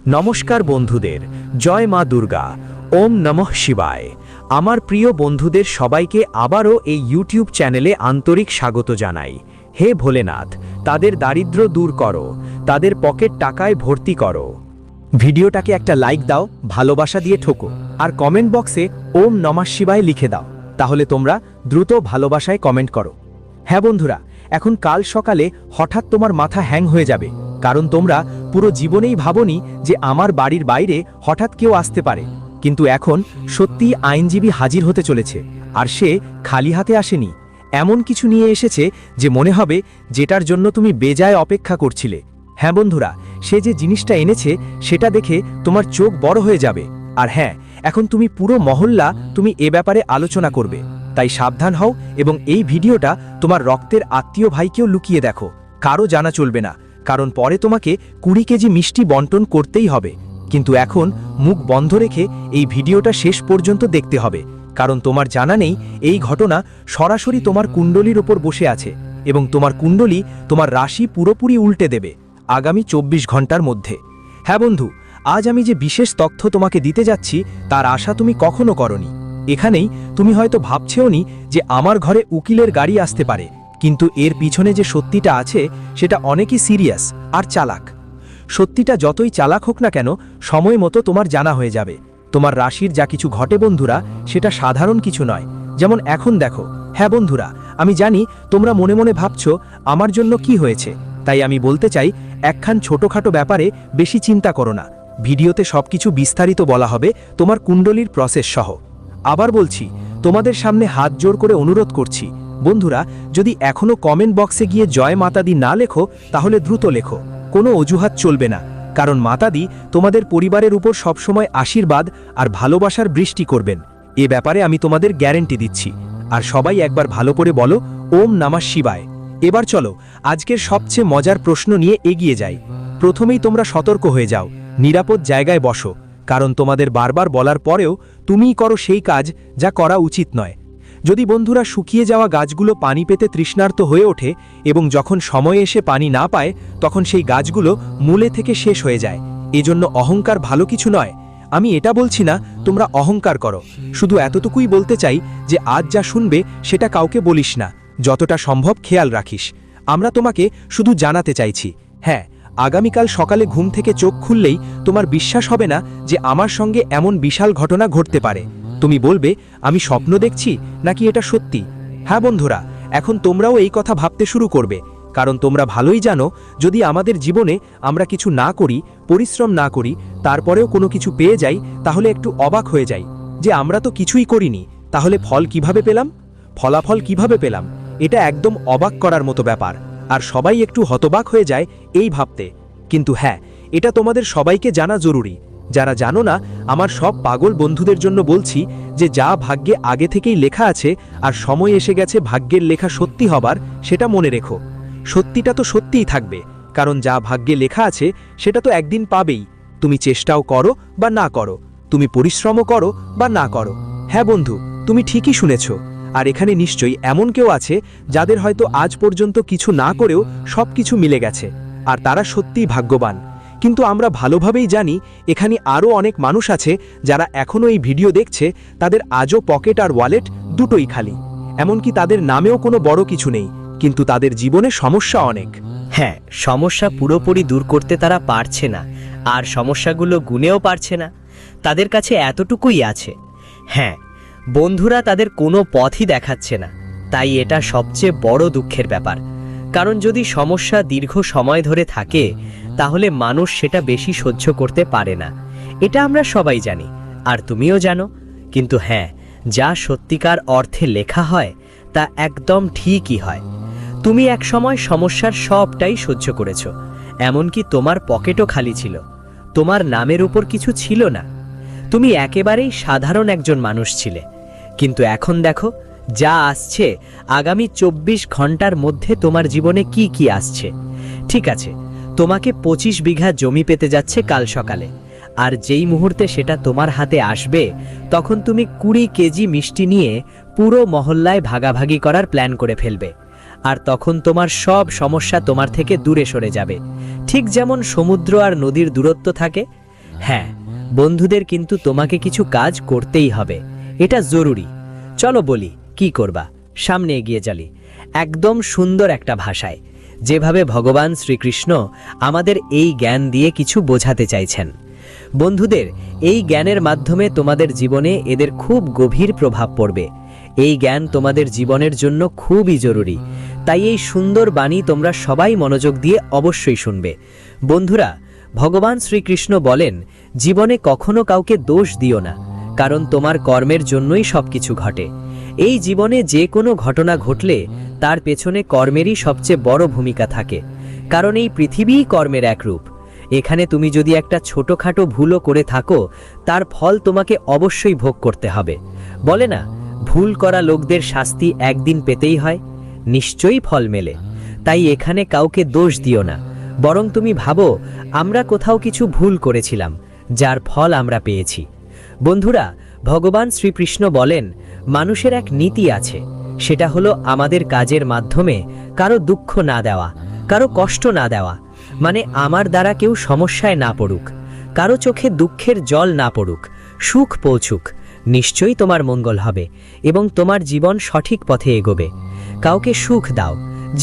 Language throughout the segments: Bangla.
নমস্কার বন্ধুদের, জয় মা দুর্গা, ওম নমঃ শিবায়। আমার প্রিয় বন্ধুদের সবাইকে আবারও এই ইউটিউব চ্যানেলে আন্তরিক স্বাগত জানাই। হে ভোলেনাথ, তাদের দারিদ্র্য দূর করো, তাদের পকেট টাকায় ভর্তি করো। ভিডিওটাকে একটা লাইক দাও, ভালোবাসা দিয়ে ঠোকো, আর কমেন্ট বক্সে ওম নমঃ শিবায় লিখে দাও। তাহলে তোমরা দ্রুত ভালোবাসায় কমেন্ট করো। হ্যাঁ বন্ধুরা, এখন কাল সকালে হঠাৎ তোমার মাথা হ্যাং হয়ে যাবে, কারণ তোমরা পুরো জীবনেই ভাবনি যে আমার বাড়ির বাইরে হঠাৎ কেউ আসতে পারে। কিন্তু এখন সত্যি আইনজীবী হাজির হতে চলেছে, আর সে খালি হাতে আসেনি। এমন কিছু নিয়ে এসেছে যে মনে হবে যেটার জন্য তুমি বেজায় অপেক্ষা করছিলে। হ্যাঁ বন্ধুরা, সে যে জিনিসটা এনেছে সেটা দেখে তোমার চোখ বড় হয়ে যাবে। আর হ্যাঁ, এখন তুমি পুরো মহল্লা তুমি এ ব্যাপারে আলোচনা করবে। তাই সাবধান হও এবং এই ভিডিওটা তোমার রক্তের আত্মীয় ভাইকেও লুকিয়ে দেখো, কারো জানা চলবে না, কারণ পরে তোমাকে 20 কেজি মিষ্টি বন্টন করতেই হবে। কিন্তু এখন মুখ বন্ধ রেখে এই ভিডিওটা শেষ পর্যন্ত দেখতে হবে, কারণ তোমার জানা নেই এই ঘটনা সরাসরি তোমার কুণ্ডলীর ওপর বসে আছে এবং তোমার কুণ্ডলী তোমার রাশি পুরোপুরি উল্টে দেবে আগামী 24 ঘন্টার মধ্যে। হ্যাঁ বন্ধু, আজ আমি যে বিশেষ তথ্য তোমাকে দিতে যাচ্ছি তার আশা তুমি কখনো করনি। এখানেই তুমি হয়তো ভাবছেওনি যে আমার ঘরে উকিলের গাড়ি আসতে পারে, কিন্তু এর পিছনে যে সত্যিটা আছে সেটা অনেকই সিরিয়াস আর চালাক। সত্যিটা যতই চালাক হোক না কেন, সময় মতো তোমার জানা হয়ে যাবে। তোমার রাশির যা কিছু ঘটে বন্ধুরা, সেটা সাধারণ কিছু নয়। যেমন এখন দেখো। হ্যাঁ বন্ধুরা, আমি জানি তোমরা মনে মনে ভাবছো আমার জন্য কি হয়েছে, তাই আমি বলতে চাই একখান ছোটখাটো ব্যাপারে বেশি চিন্তা করো না। ভিডিওতে সবকিছু বিস্তারিত বলা হবে, তোমার কুণ্ডলীর প্রসেস সহ। আবার বলছি, তোমাদের সামনে হাত জোর করে অনুরোধ করছি বন্ধুরা, যদি এখনো কমেন্ট বক্সে গিয়ে জয় মাতাদি না লেখো তাহলে দ্রুত লেখো। কোনো অজুহাত চলবে না, কারণ মাতাদি তোমাদের পরিবারের উপর সবসময় আশীর্বাদ আর ভালোবাসার বৃষ্টি করবেন। এ ব্যাপারে আমি তোমাদের গ্যারেন্টি দিচ্ছি। আর সবাই একবার ভালো করে বলো ওম নমঃ শিবায়। এবার চলো আজকের সবচেয়ে মজার প্রশ্ন নিয়ে এগিয়ে যাই। প্রথমেই তোমরা সতর্ক হয়ে যাও, নিরাপদ জায়গায় বসো, কারণ তোমাদের বারবার বলার পরেও তুমিই করো সেই কাজ যা করা উচিত নয়। যদি বন্ধুরা শুকিয়ে যাওয়া গাছগুলো পানি পেতে তৃষ্ণার্ত হয়ে ওঠে এবং যখন সময় এসে পানি না পায়, তখন সেই গাছগুলো মূলে থেকে শেষ হয়ে যায়। এজন্য অহংকার ভালো কিছু নয়। আমি এটা বলছি না তোমরা অহংকার করো, শুধু এতটুকুই বলতে চাই যে আজ যা শুনবে সেটা কাউকে বলিস না, যতটা সম্ভব খেয়াল রাখিস। আমরা তোমাকে শুধু জানাতে চাইছি। হ্যাঁ, আগামীকাল সকালে ঘুম থেকে চোখ খুললেই তোমার বিশ্বাস হবে না যে আমার সঙ্গে এমন বিশাল ঘটনা ঘটতে পারে। তুমি বলবে আমি স্বপ্ন দেখছি নাকি এটা সত্যি। হ্যাঁ বন্ধুরা, এখন তোমরাও এই কথা ভাবতে শুরু করবে, কারণ তোমরা ভালোই জানো যদি আমাদের জীবনে আমরা কিছু না করি, পরিশ্রম না করি, তারপরেও কোনো কিছু পেয়ে যাই, তাহলে একটু অবাক হয়ে যাই যে আমরা তো কিছুই করিনি, তাহলে ফল কিভাবে পেলাম, ফলাফল কিভাবে পেলাম। এটা একদম অবাক করার মতো ব্যাপার, আর সবাই একটু হতবাক হয়ে যায় এই ভাবতে। কিন্তু হ্যাঁ, এটা তোমাদের সবাইকে জানা জরুরি। যারা জানো না, আমার সব পাগল বন্ধুদের জন্য বলছি যে যা ভাগ্যে আগে থেকেই লেখা আছে আর সময় এসে গেছে ভাগ্যের লেখা সত্যি হবার, সেটা মনে রেখো। সত্যিটা তো সত্যিই থাকবে, কারণ যা ভাগ্যে লেখা আছে সেটা তো একদিন পাবেই। তুমি চেষ্টাও করো বা না করো, তুমি পরিশ্রমও করো বা না করো। হ্যাঁ বন্ধু, তুমি ঠিকই শুনেছ। আর এখানে নিশ্চয়ই এমন কেউ আছে যাদের হয়তো আজ পর্যন্ত কিছু না করেও সব কিছু মিলে গেছে, আর তারা সত্যিই ভাগ্যবান। কিন্তু আমরা ভালোভাবেই জানি এখানে আরও অনেক মানুষ আছে যারা এখনও এই ভিডিও দেখছে, তাদের আজও পকেট আর ওয়ালেট দুটোই খালি। এমনকি তাদের নামেও কোনো বড় কিছু নেই, কিন্তু তাদের জীবনে সমস্যা অনেক। হ্যাঁ, সমস্যা পুরোপুরি দূর করতে তারা পারছে না, আর সমস্যাগুলো গুনেও পারছে না। তাদের কাছে এতটুকুই আছে। হ্যাঁ বন্ধুরা, তাদের কোনো পথই দেখাচ্ছে না। তাই এটা সবচেয়ে বড় দুঃখের ব্যাপার, কারণ যদি সমস্যা দীর্ঘ সময় ধরে থাকে তাহলে মানুষ সেটা বেশি সহ্য করতে পারে না। এটা আমরা সবাই জানি, আর তুমিও জানো। কিন্তু হ্যাঁ, যা সত্যিকার অর্থে লেখা হয় তা একদম ঠিকই হয়। তুমি একসময় সমস্যার সবটাই সহ্য করেছ, এমনকি তোমার পকেটও খালি ছিল, তোমার নামের উপর কিছু ছিল না, তুমি একেবারেই সাধারণ একজন মানুষ ছিলে। কিন্তু এখন দেখো যা আসছে, আগামী 24 ঘন্টার মধ্যে তোমার জীবনে কি কি আসছে। ঠিক আছে, তোমাকে 25 বিঘা জমি পেতে যাচ্ছে কাল সকালে, আর যেই মুহূর্তে সেটা তোমার হাতে আসবে তখন তুমি 20 কেজি মিষ্টি নিয়ে পুরো মহল্লায় ভাগাভাগি করার প্ল্যান করে ফেলবে। আর তখন তোমার সব সমস্যা তোমার থেকে দূরে সরে যাবে। ঠিক যেমন সমুদ্র আর নদীর দূরত্ব থাকে, হ্যাঁ, বন্ধুদের কিন্তু তোমাকে কিছু কাজ করতেই হবে, এটা জরুরি। চলো বলি কি করবা, সামনে এগিয়ে চলি একদম সুন্দর একটা ভাষায়, যেভাবে ভগবান শ্রীকৃষ্ণ আমাদের এই জ্ঞান দিয়ে কিছু বোঝাতে চাইছেন। বন্ধুদের, এই জ্ঞানের মাধ্যমে তোমাদের জীবনে এদের খুব গভীর প্রভাব পড়বে। এই জ্ঞান তোমাদের জীবনের জন্য খুবই জরুরি, তাই এই সুন্দর বাণী তোমরা সবাই মনোযোগ দিয়ে অবশ্যই শুনবে। বন্ধুরা, ভগবান শ্রীকৃষ্ণ বলেন, জীবনে কখনো কাউকে দোষ দিও না, কারণ তোমার কর্মের জন্যই সবকিছু ঘটে। এই জীবনে যে কোনো ঘটনা ঘটলে তার পেছনে কর্মেরই সবচেয়ে বড় ভূমিকা থাকে, কারণ এই পৃথিবীই কর্মের এক রূপ। এখানে তুমি যদি একটা ছোটখাটো ভুলও করে থাকো, তার ফল তোমাকে অবশ্যই ভোগ করতে হবে। বলে না, ভুল করা লোকদের শাস্তি একদিন পেতেই হয়, নিশ্চয়ই ফল মেলে। তাই এখানে কাউকে দোষ দিও না, বরং তুমি ভাবো আমরা কোথাও কিছু ভুল করেছিলাম, যার ফল আমরা পেয়েছি। বন্ধুরা, ভগবান শ্রীকৃষ্ণ বলেন, মানুষের এক নীতি আছে, সেটা হলো আমাদের কাজের মাধ্যমে কারো দুঃখ না দেওয়া, কারো কষ্ট না দেওয়া। মানে আমার দ্বারা কেউ সমস্যায় না পড়ুক, কারো চোখে দুঃখের জল না পড়ুক, সুখ পৌঁছুক। নিশ্চয়ই তোমার মঙ্গল হবে এবং তোমার জীবন সঠিক পথে এগোবে। কাউকে সুখ দাও,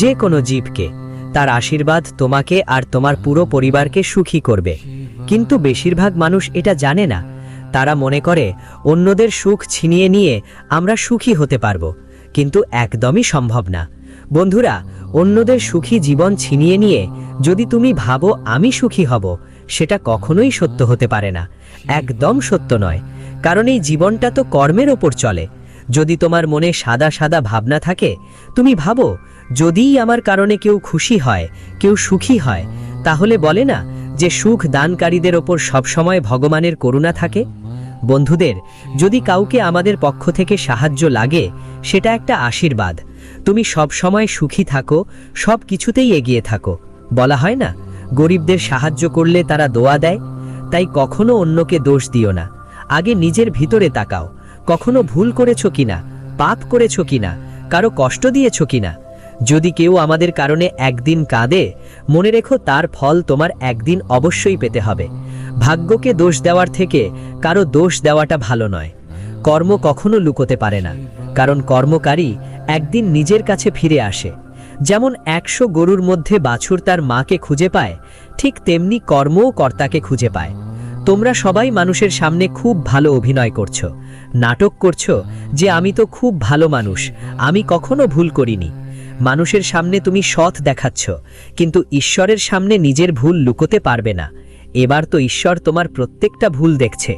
যে কোনো জীবকে, তার আশীর্বাদ তোমাকে আর তোমার পুরো পরিবারকে সুখী করবে। কিন্তু বেশিরভাগ মানুষ এটা জানে না। তারা মনে করে অন্যদের সুখ ছিনিয়ে নিয়ে আমরা সুখী হতে পারবো, কিন্তু একদমই সম্ভব না। বন্ধুরা, অন্যদের সুখী জীবন ছিনিয়ে নিয়ে যদি তুমি ভাবো আমি সুখী হব, সেটা কখনোই সত্য হতে পারে না, একদম সত্য নয়। কারণ এই জীবনটা তো কর্মের ওপর চলে। যদি তোমার মনে সাদা সাদা ভাবনা থাকে, তুমি ভাবো যদিই আমার কারণে কেউ খুশি হয়, কেউ সুখী হয়, তাহলে বলে না যে সুখ দানকারীদের ওপর সবসময় ভগবানের করুণা থাকে। বন্ধুদের, যদি কাউকে আমাদের পক্ষ থেকে সাহায্য লাগে, সেটা একটা আশীর্বাদ। তুমি সব সময় সুখী থাকো, সব কিছুতেই এগিয়ে থাকো। বলা হয় না, গরিবদের সাহায্য করলে তারা দোয়া দেয়। তাই কখনো অন্যকে দোষ দিও না, আগে নিজের ভিতরে তাকাও, কখনো ভুল করেছো কিনা, পাপ করেছো কিনা, কারো কষ্ট দিয়েছো কিনা। যদি কেউ আমাদের কারণে একদিন কাঁদে, মনে রেখো তার ফল তোমার একদিন অবশ্যই পেতে হবে। ভাগ্যকে দোষ দেওয়ার থেকে কারো দোষ দেওয়াটা ভালো নয়। কর্ম কখনো লুকোতে পারে না, কারণ কর্মকারী একদিন নিজের কাছে ফিরে আসে। যেমন 100 গরুর মধ্যে বাছুর তার মাকে খুঁজে পায়, ঠিক তেমনি কর্মও কর্তাকে খুঁজে পায়। তোমরা সবাই মানুষের সামনে খুব ভালো অভিনয় করছো, নাটক করছো যে আমি তো খুব ভালো মানুষ, আমি কখনো ভুল করিনি। মানুষের সামনে তুমি সৎ দেখাচ্ছ, কিন্তু ঈশ্বরের সামনে নিজের ভুল লুকোতে পারবে না। এবার তো ঈশ্বর তোমার প্রত্যেকটা ভুল দেখছে।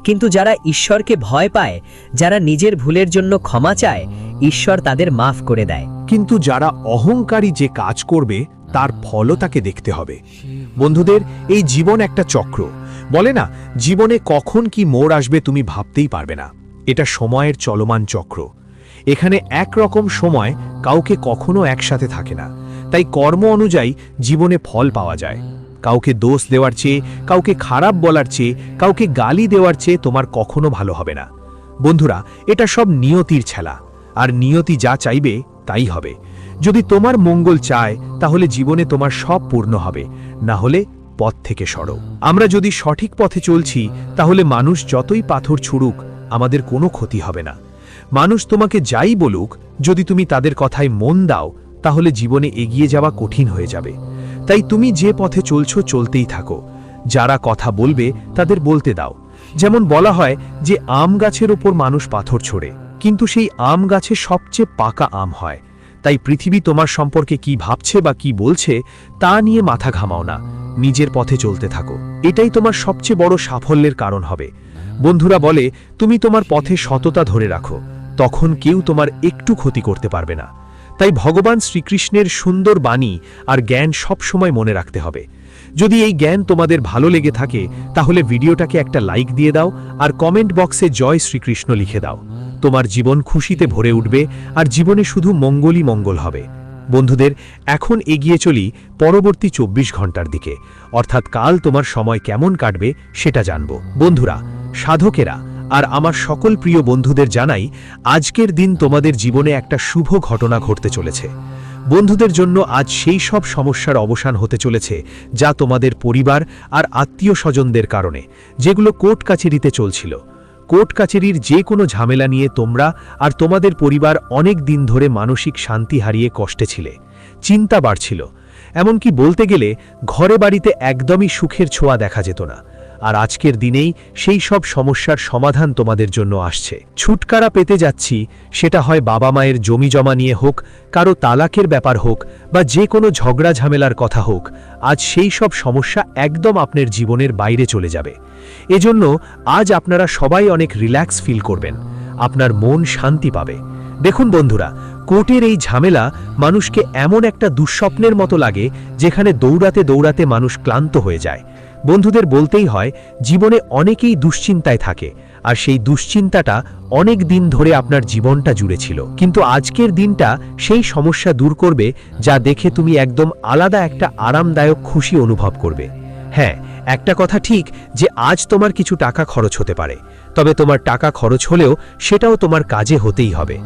কিন্তু যারা ঈশ্বরকে ভয় পায়, যারা নিজের ভুলের জন্য ক্ষমা চায়, ঈশ্বর তাদের মাফ করে দেয়। কিন্তু যারা অহংকারী যে কাজ করবে, তার ফলও তাকে দেখতে হবে। বন্ধুদের, এই জীবন একটা চক্র। বলে না, জীবনে কখন কি মোড় আসবে তুমি ভাবতেই পারবে না। এটা সময়ের চলমান চক্র। এখানে একরকম সময় কাউকে কখনো একসাথে থাকে না। তাই কর্ম অনুযায়ী জীবনে ফল পাওয়া যায়। কাউকে দোষ দেওয়ার চেয়ে, কাউকে খারাপ বলার চেয়ে, কাউকে গালি দেওয়ার চেয়ে তোমার কখনো ভালো হবে না। বন্ধুরা, এটা সব নিয়তির খেলা, আর নিয়তি যা চাইবে তাই হবে। যদি তোমার মঙ্গল চায়, তাহলে জীবনে তোমার সব পূর্ণ হবে, না হলে পথ থেকে সরো। আমরা যদি সঠিক পথে চলছি, তাহলে মানুষ যতই পাথর ছুড়ুক আমাদের কোনো ক্ষতি হবে না। মানুষ তোমাকে যাই বলুক, যদি তুমি তাদের কথায় মন দাও, তাহলে জীবনে এগিয়ে যাওয়া কঠিন হয়ে যাবে। তাই তুমি যে পথে চলছো চলতেই থাকো। যারা কথা বলবে তাদের বলতে দাও। যেমন বলা হয় যে আম গাছের ওপর মানুষ পাথর ছোড়ে, কিন্তু সেই আম গাছে সবচেয়ে পাকা আম হয়। তাই পৃথিবী তোমার সম্পর্কে কি ভাবছে বা কি বলছে তা নিয়ে মাথা ঘামাও না, নিজের পথে চলতে থাকো। এটাই তোমার সবচেয়ে বড় সাফল্যের কারণ হবে। বন্ধুরা বলে, তুমি তোমার পথে সততা ধরে রাখো, তখন কেউ তোমার একটু ক্ষতি করতে পারবে না। তাই ভগবান শ্রীকৃষ্ণের সুন্দর বাণী আর জ্ঞান সব সময় মনে রাখতে হবে। যদি এই জ্ঞান তোমাদের ভালো লেগে থাকে, তাহলে ভিডিওটাকে একটা লাইক দিয়ে দাও আর কমেন্ট বক্সে জয় শ্রীকৃষ্ণ লিখে দাও। তোমার জীবন খুশিতে ভরে উঠবে আর জীবনে শুধু মঙ্গলই মঙ্গল হবে। বন্ধুদের, এখন এগিয়ে চলি পরবর্তী 24 ঘন্টার দিকে, অর্থাৎ কাল তোমার সময় কেমন কাটবে সেটা জানবো। বন্ধুরা, সাধকেরা আর আমার সকল প্রিয় বন্ধুদের জানাই, আজকের দিন তোমাদের জীবনে একটা শুভ ঘটনা ঘটতে চলেছে। বন্ধুদের জন্য আজ সেই সব সমস্যার অবসান হতে চলেছে যা তোমাদের পরিবার আর আত্মীয় স্বজনদের কারণে, যেগুলো কোর্ট কাছারিতে চলছিল। কোর্ট কাছারির যে কোনো ঝামেলা নিয়ে তোমরা আর তোমাদের পরিবার অনেক দিন ধরে মানসিক শান্তি হারিয়ে কষ্টে ছিলে, চিন্তা বাড়ছিল, এমনকি বলতে গেলে ঘরে বাড়িতে একদমই সুখের ছোঁয়া দেখা যেত না। আর আজকের দিনেই সেই সব সমস্যার সমাধান তোমাদের জন্য আসছে। ছুটকারা পেতে যাচ্ছি, সেটা হয় বাবা মায়ের জমি জমা নিয়ে হোক, কারো তালাকের ব্যাপার হোক, বা যে কোনো ঝগড়া ঝামেলার কথা হোক। আজ সেই সব সমস্যা একদম আপনার জীবনের বাইরে চলে যাবে। এজন্য আজ আপনারা সবাই অনেক রিল্যাক্স ফিল করবেন, আপনার মন শান্তি পাবে। দেখুন বন্ধুরা, কোর্টের এই ঝামেলা মানুষকে এমন একটা দুঃস্বপ্নের মতো লাগে যেখানে দৌড়াতে দৌড়াতে মানুষ ক্লান্ত হয়ে যায়। বন্ধুদের বলতেই হয়, জীবনে অনেকেই দুশ্চিন্তায় থাকে, আর সেই দুশ্চিন্তাটা অনেক দিন ধরে আপনার জীবনটা জুড়ে ছিল। কিন্তু আজকের দিনটা সেই সমস্যা দূর করবে, যা দেখে তুমি একদম আলাদা একটা আরামদায়ক খুশি অনুভব করবে। হ্যাঁ, একটা কথা ঠিক যে আজ তোমার কিছু টাকা খরচ হতে পারে, তবে তোমার টাকা খরচ হলেও সেটাও তোমার কাজে হতেই হবে।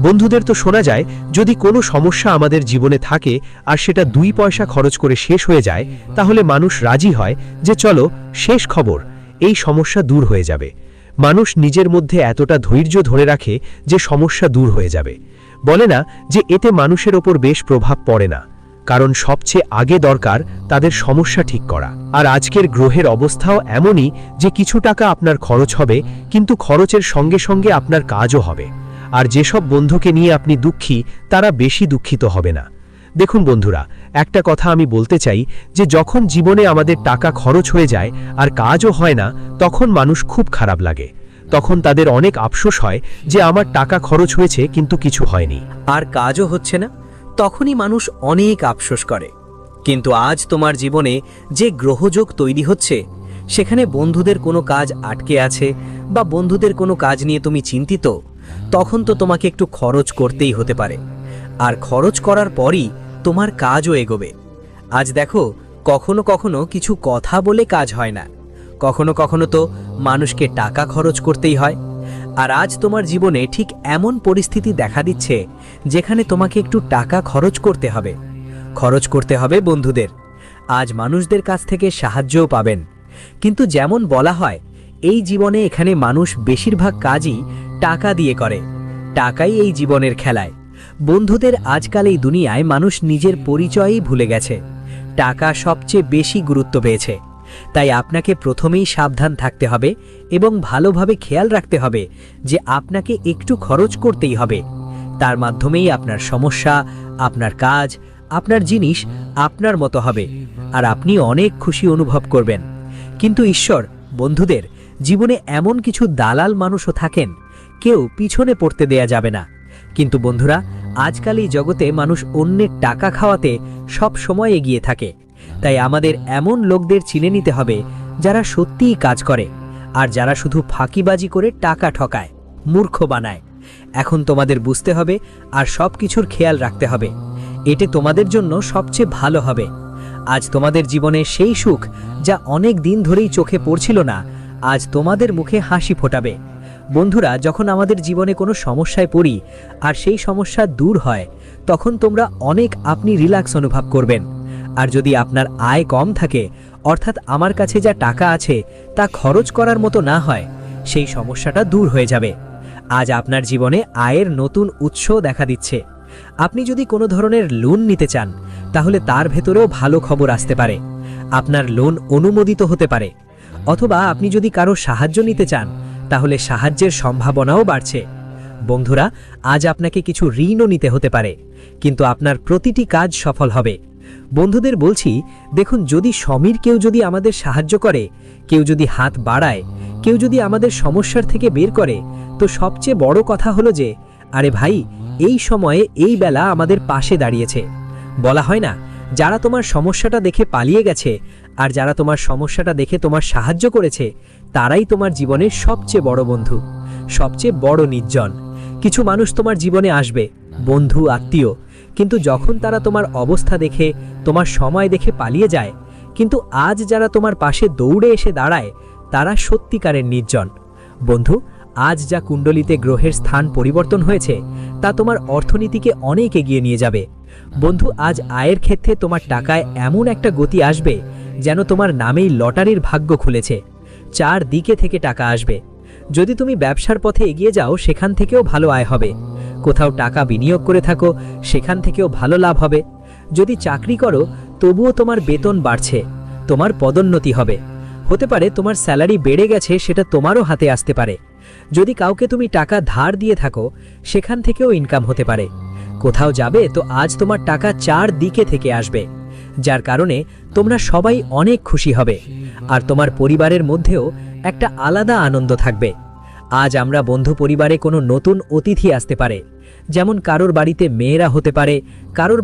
বন্ধুদের তো শোনা যায়, যদি কোনো সমস্যা আমাদের জীবনে থাকে আর সেটা 2 পয়সা খরচ করে শেষ হয়ে যায়, তাহলে মানুষ রাজি হয় যে চলো শেষ খবর, এই সমস্যা দূর হয়ে যাবে। মানুষ নিজের মধ্যে এতটা ধৈর্য ধরে রাখে যে সমস্যা দূর হয়ে যাবে। বলে না যে এতে মানুষের ওপর বেশ প্রভাব পড়ে না, কারণ সবচেয়ে আগে দরকার তাদের সমস্যা ঠিক করা। আর আজকের গ্রহের অবস্থাও এমনই যে কিছু টাকা আপনার খরচ হবে, কিন্তু খরচের সঙ্গে সঙ্গে আপনার কাজও হবে। আর যেসব বন্ধুকে নিয়ে আপনি দুঃখী, তারা বেশি দুঃখিত হবে না। দেখুন বন্ধুরা, একটা কথা আমি বলতে চাই যে যখন জীবনে আমাদের টাকা খরচ হয়ে যায় আর কাজও হয় না, তখন মানুষ খুব খারাপ লাগে। তখন তাদের অনেক আফসোস হয় যে আমার টাকা খরচ হয়েছে কিন্তু কিছু হয়নি, আর কাজও হচ্ছে না, তখনই মানুষ অনেক আফসোস করে। কিন্তু আজ তোমার জীবনে যে গ্রহযোগ তৈরি হচ্ছে, সেখানে বন্ধুদের কোনো কাজ আটকে আছে বা বন্ধুদের কোনো কাজ নিয়ে তুমি চিন্তিত, তখন তো তোমাকে একটু খরচ করতেই হতে পারে। আর খরচ করার পরই তোমার কাজও এগোবে। আজ দেখো, কখনো কখনো কিছু কথা বলে কাজ হয় না, কখনো কখনো তো মানুষকে টাকা খরচ করতেই হয়। আর আজ তোমার জীবনে ঠিক এমন পরিস্থিতি দেখা দিচ্ছে যেখানে তোমাকে একটু টাকা খরচ করতে হবে। খরচ করতে হবে বন্ধুদের। আজ মানুষদের কাছ থেকে সাহায্যও পাবেন। কিন্তু যেমন বলা হয়, এই জীবনে এখানে মানুষ বেশিরভাগ কাজই টাকা দিয়ে করে। টাকাই এই জীবনের খেলায়। বন্ধুদের আজকাল এই দুনিয়ায় মানুষ নিজের পরিচয়ই ভুলে গেছে, টাকা সবচেয়ে বেশি গুরুত্ব পেয়েছে। তাই আপনাকে প্রথমেই সাবধান থাকতে হবে এবং ভালোভাবে খেয়াল রাখতে হবে যে আপনাকে একটু খরচ করতেই হবে। তার মাধ্যমেই আপনার সমস্যা, আপনার কাজ, আপনার জিনিস আপনার মতো হবে, আর আপনি অনেক খুশি অনুভব করবেন। কিন্তু ঈশ্বর, বন্ধুদের জীবনে এমন কিছু দালাল মানুষও থাকেন, কেউ পিছনে পড়তে দেয়া যাবে না। কিন্তু বন্ধুরা, আজকাল এই জগতে মানুষ অন্যের টাকা খাওয়াতে সব সময় এগিয়ে থাকে। তাই আমাদের এমন লোকদের চিনে নিতে হবে যারা সত্যিই কাজ করে, আর যারা শুধু ফাঁকিবাজি করে টাকা ঠকায়, মূর্খ বানায়। এখন তোমাদের বুঝতে হবে আর সব কিছুর খেয়াল রাখতে হবে। এতে তোমাদের জন্য সবচেয়ে ভালো হবে। আজ তোমাদের জীবনে সেই সুখ যা অনেক দিন ধরেই চোখে পড়ছিল না, আজ তোমাদের মুখে হাসি ফোটাবে। বন্ধুরা, যখন আমাদের জীবনে কোনো সমস্যায় পড়ি আর সেই সমস্যা দূর হয়, তখন তোমরা অনেক আপনি রিল্যাক্স অনুভব করবেন। আর যদি আপনার আয় কম থাকে, অর্থাৎ আমার কাছে যা টাকা আছে তা খরচ করার মতো না হয়, সেই সমস্যাটা দূর হয়ে যাবে। আজ আপনার জীবনে আয়ের নতুন উৎস দেখা দিচ্ছে। আপনি যদি কোনো ধরনের লোন নিতে চান, তাহলে তার ভেতরেও ভালো খবর আসতে পারে। আপনার লোন অনুমোদিত হতে পারে। অথবা আপনি যদি কারো সাহায্য নিতে চান, তাহলে সাহায্যের সম্ভাবনাও বাড়ছে। বন্ধুরা, আজ আপনাকে কিছু ঋণও নিতে হতে পারে, কিন্তু আপনার প্রতিটি কাজ সফল হবে। বন্ধুদের বলছি, দেখুন, যদি সমীর কেউ যদি আমাদের সাহায্য করে, কেউ যদি হাত বাড়ায়, কেউ যদি আমাদের সমস্যার থেকে বের করে, তো সবচেয়ে বড় কথা হলো যে, আরে ভাই, এই সময়ে এই বেলা আমাদের পাশে দাঁড়িয়েছে। বলা হয় না, যারা তোমার সমস্যাটা দেখে পালিয়ে গেছে আর যারা তোমার সমস্যাটা দেখে তোমার সাহায্য করেছে, তারাই তোমার জীবনের সবচেয়ে বড় বন্ধু, সবচেয়ে বড় নির্জন। কিছু মানুষ তোমার জীবনে আসবে, বন্ধু, আত্মীয়, কিন্তু যখন তারা তোমার অবস্থা দেখে, তোমার সময় দেখে পালিয়ে যায়। কিন্তু আজ যারা তোমার পাশে দৌড়ে এসে দাঁড়ায়, তারা সত্যিকারের নির্জন। বন্ধু, আজ যা কুণ্ডলিতে গ্রহের স্থান পরিবর্তন হয়েছে তা তোমার অর্থনীতিকে অনেক এগিয়ে নিয়ে যাবে। বন্ধু, আজ আয়ের ক্ষেত্রে তোমার টাকায় এমন একটা গতি আসবে যেন তোমার নামেই লটারির ভাগ্য খুলেছে। চারদিকে থেকে টাকা আসবে। যদি তুমি ব্যবসার পথে এগিয়ে যাও সেখান থেকেও ভালো আয় হবে। কোথাও টাকা বিনিয়োগ করে থাকো সেখান থেকেও ভালো লাভ হবে। যদি চাকরি করো তবুও তোমার বেতন বাড়ছে, তোমার পদোন্নতি হবে। হতে পারে তোমার স্যালারি বেড়ে গেছে, সেটা তোমারও হাতে আসতে পারে। যদি কাউকে তুমি টাকা ধার দিয়ে থাকো সেখান থেকেও ইনকাম হতে পারে। কোথাও যাবে তো আজ তোমার টাকা চারদিকে থেকে আসবে, যার কারণে তোমরা সবাই অনেক খুশি হবে আর তোমার পরিবারের মধ্যেও একটা আলাদা আনন্দ থাকবে। আজ আমরা বন্ধু পরিবারে কোনো নতুন অতিথি আসতে পারে, যেমন কারোর বাড়িতে মেয়েরা হতে পারে, কারোর